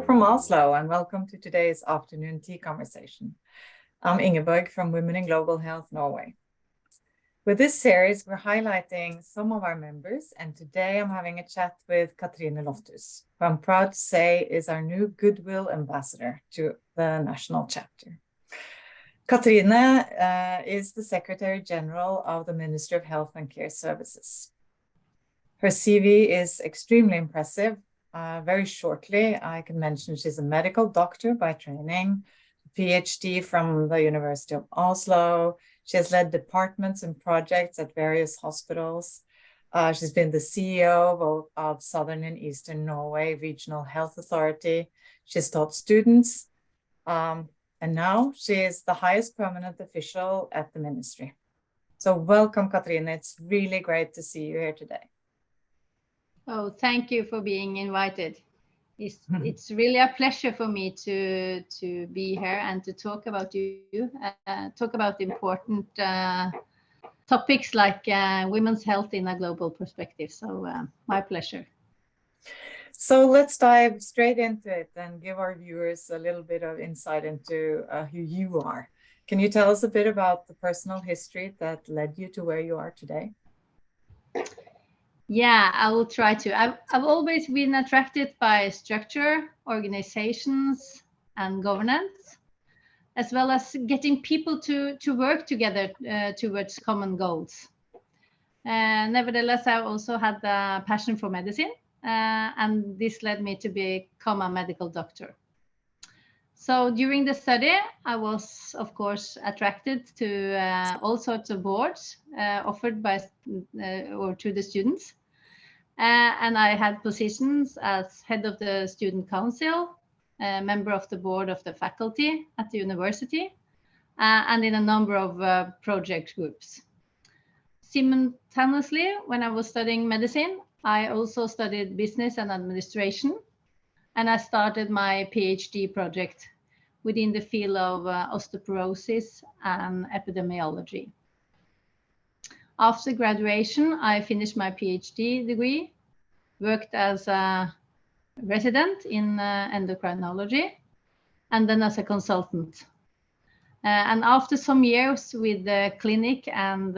from Oslo, and welcome to today's afternoon tea conversation. I'm Ingeborg from Women in Global Health Norway. With this series, we're highlighting some of our members, and today I'm having a chat with Cathrine Lofthus, who I'm proud to say is our new Goodwill ambassador to the national chapter. Cathrine is the Secretary General of the Ministry of Health and Care Services. Her CV is extremely impressive. Very shortly, I can mention she's a medical doctor by training, PhD from the University of Oslo. She has led departments and projects at various hospitals. She's been the CEO of Southern and Eastern Norway Regional Health Authority. She's taught students, and now she is the highest permanent official at the ministry. So welcome, Cathrine. It's really great to see you here today. Oh, thank you for being invited. It's really a pleasure for me to be here and to talk about talk about important topics like women's health in a global perspective. So my pleasure. So let's dive straight into it and give our viewers a little bit of insight into who you are. Can you tell us a bit about the personal history that led you to where you are today? Yeah, I will try to. I've always been attracted by structure, organizations, and governance, as well as getting people to work together towards common goals. Nevertheless, I also had a passion for medicine, and this led me to become a medical doctor. So during the study, I was, of course, attracted to all sorts of boards offered by or to the students. And I had positions as head of the student council, member of the board of the faculty at the university, and in a number of project groups. Simultaneously, when I was studying medicine, I also studied business and administration, and I started my PhD project within the field of osteoporosis and epidemiology. After graduation, I finished my PhD degree, worked as a resident in endocrinology, and then as a consultant. And after some years with the clinic and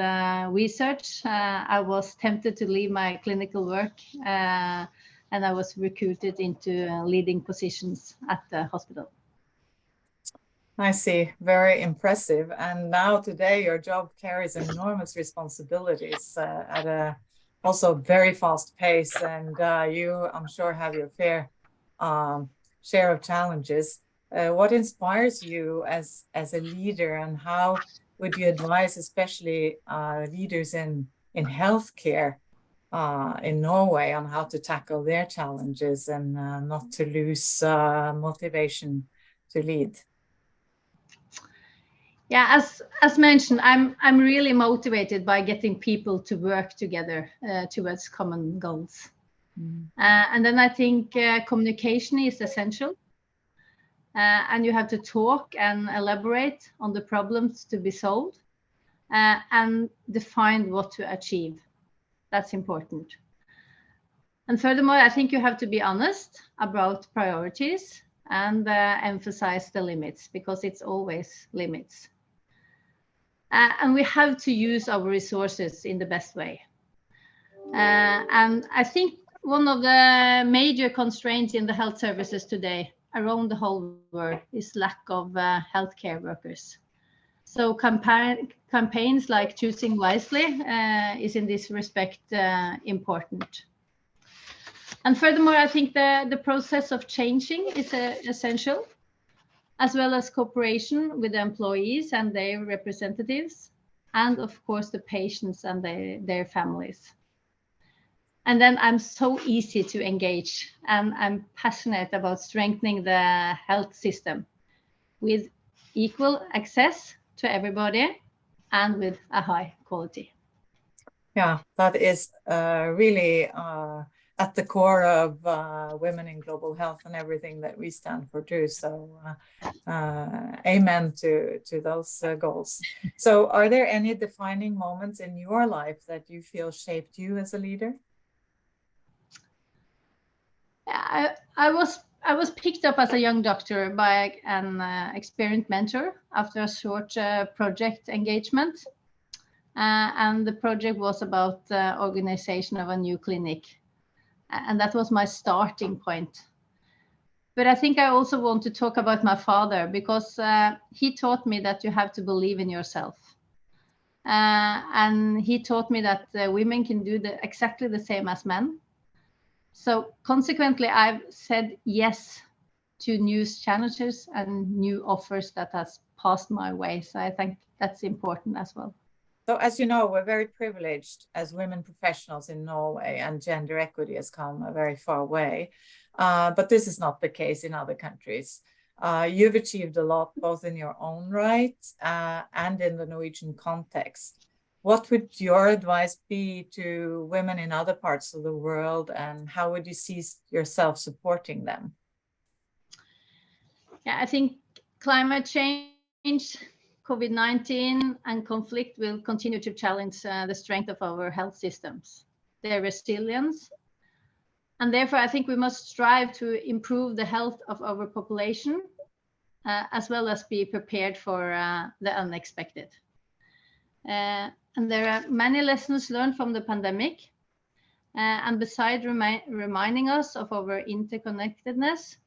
research, I was tempted to leave my clinical work, and I was recruited into leading positions at the hospital. I see, very impressive. And now today your job carries enormous responsibilities at a also very fast pace, and you, I'm sure, have your fair share of challenges. What inspires you as a leader, and how would you advise especially leaders in healthcare in Norway on how to tackle their challenges and not to lose motivation to lead? Yeah, as mentioned, I'm really motivated by getting people to work together towards common goals. And then I think communication is essential. And you have to talk and elaborate on the problems to be solved and define what to achieve. That's important. And furthermore, I think you have to be honest about priorities and emphasize the limits, because it's always limits. And we have to use our resources in the best way. And I think one of the major constraints in the health services today around the whole world is lack of healthcare workers. So campaigns like Choosing Wisely is in this respect important. And furthermore, I think the process of changing is essential, as well as cooperation with the employees and their representatives, and of course the patients and their families. And then I'm so easy to engage, and I'm passionate about strengthening the health system with equal access to everybody and with a high quality. Yeah, that is really at the core of Women in Global Health and everything that we stand for too. So amen to those goals. So are there any defining moments in your life that you feel shaped you as a leader? I was I was picked up as a young doctor by an experienced mentor after a short project engagement. And the project was about the organization of a new clinic. And that was my starting point. But I think I also want to talk about my father, because he taught me that you have to believe in yourself. And he taught me that women can do exactly the same as men. So consequently, I've said yes to new challenges and new offers that has passed my way. So I think that's important as well. So as you know, we're very privileged as women professionals in Norway, and gender equity has come a very far way. But this is not the case in other countries. You've achieved a lot, both in your own right and in the Norwegian context. What would your advice be to women in other parts of the world, and how would you see yourself supporting them? Yeah, I think climate change, COVID-19 and conflict will continue to challenge the strength of our health systems, their resilience. And therefore, I think we must strive to improve the health of our population, as well as be prepared for the unexpected. And there are many lessons learned from the pandemic. And besides reminding us of our interconnectedness,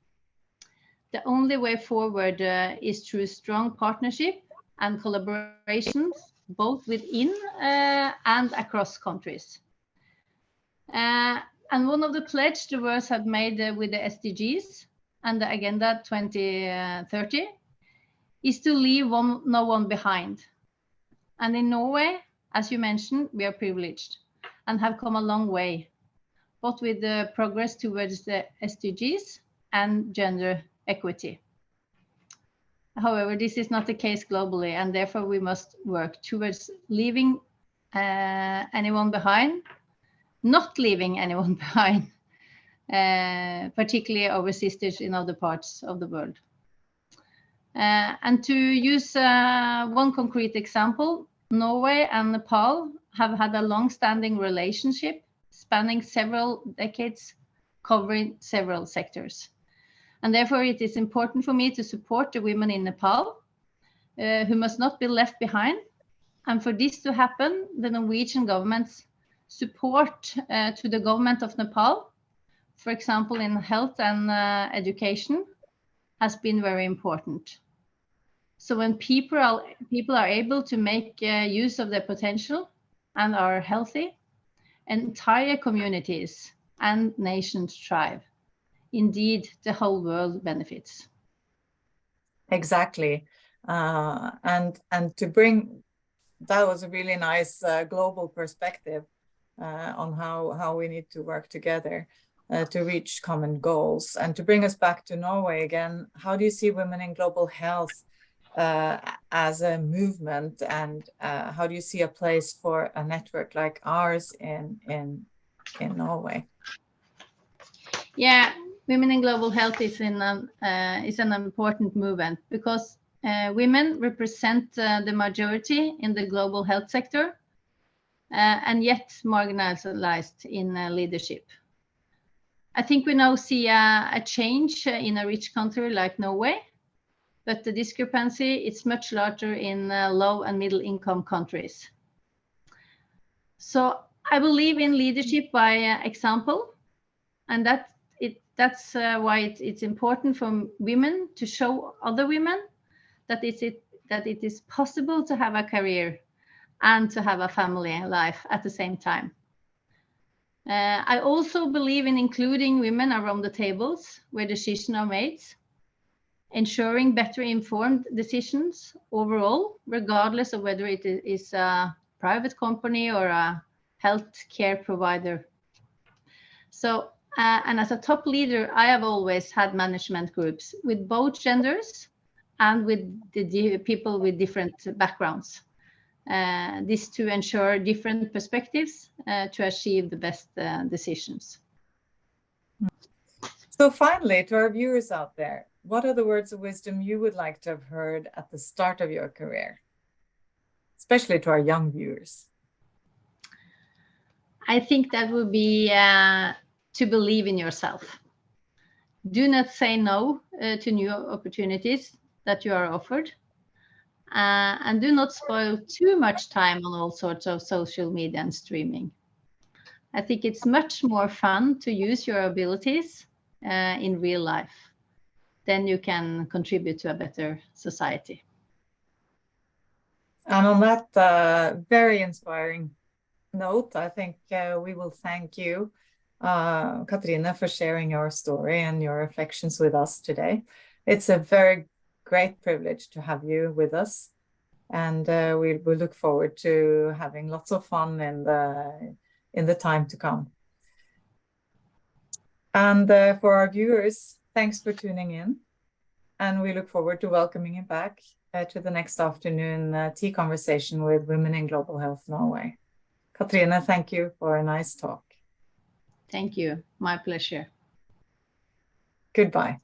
the only way forward is through strong partnership and collaborations, both within and across countries. And one of the pledges the world had made with the SDGs and the Agenda 2030 is to leave no one behind. And in Norway, as you mentioned, we are privileged and have come a long way, both with the progress towards the SDGs and gender equity. However, this is not the case globally, and therefore we must work towards leaving anyone behind, not leaving anyone behind, particularly our sisters in other parts of the world. And to use one concrete example, Norway and Nepal have had a long-standing relationship spanning several decades, covering several sectors. And therefore, it is important for me to support the women in Nepal who must not be left behind. And for this to happen, the Norwegian government's support to the government of Nepal, for example, in health and education, has been very important. So when people are able to make use of their potential and are healthy, entire communities and nations thrive. Indeed, the whole world benefits. Exactly. And to bring, that was a really nice global perspective on how we need to work together to reach common goals. And to bring us back to Norway again, how do you see women in global health as a movement, and how do you see a place for a network like ours in Norway? Yeah, women in global health is an important movement, because women represent the majority in the global health sector, and yet marginalized in leadership. I think we now see a change in a rich country like Norway, but the discrepancy is much larger in low and middle income countries. So I believe in leadership by example, and that's why it's important for women to show other women that it is possible to have a career and to have a family life at the same time. I also believe in including women around the tables where decisions are made, ensuring better informed decisions overall, regardless of whether it is a private company or a healthcare provider. So, and as a top leader, I have always had management groups with both genders and with the people with different backgrounds. This to ensure different perspectives to achieve the best decisions. So finally, to our viewers out there, what are the words of wisdom you would like to have heard at the start of your career, especially to our young viewers? I think that would be to believe in yourself. Do not say no to new opportunities that you are offered. And do not spoil too much time on all sorts of social media and streaming. I think it's much more fun to use your abilities in real life. Then you can contribute to a better society. And on that very inspiring note, I think we will thank you, Cathrine, for sharing your story and your reflections with us today. It's a very great privilege to have you with us, and we look forward to having lots of fun in the time to come. And for our viewers, thanks for tuning in, and we look forward to welcoming you back to the next afternoon tea conversation with Women in Global Health Norway. Cathrine, thank you for a nice talk. Thank you. My pleasure. Goodbye.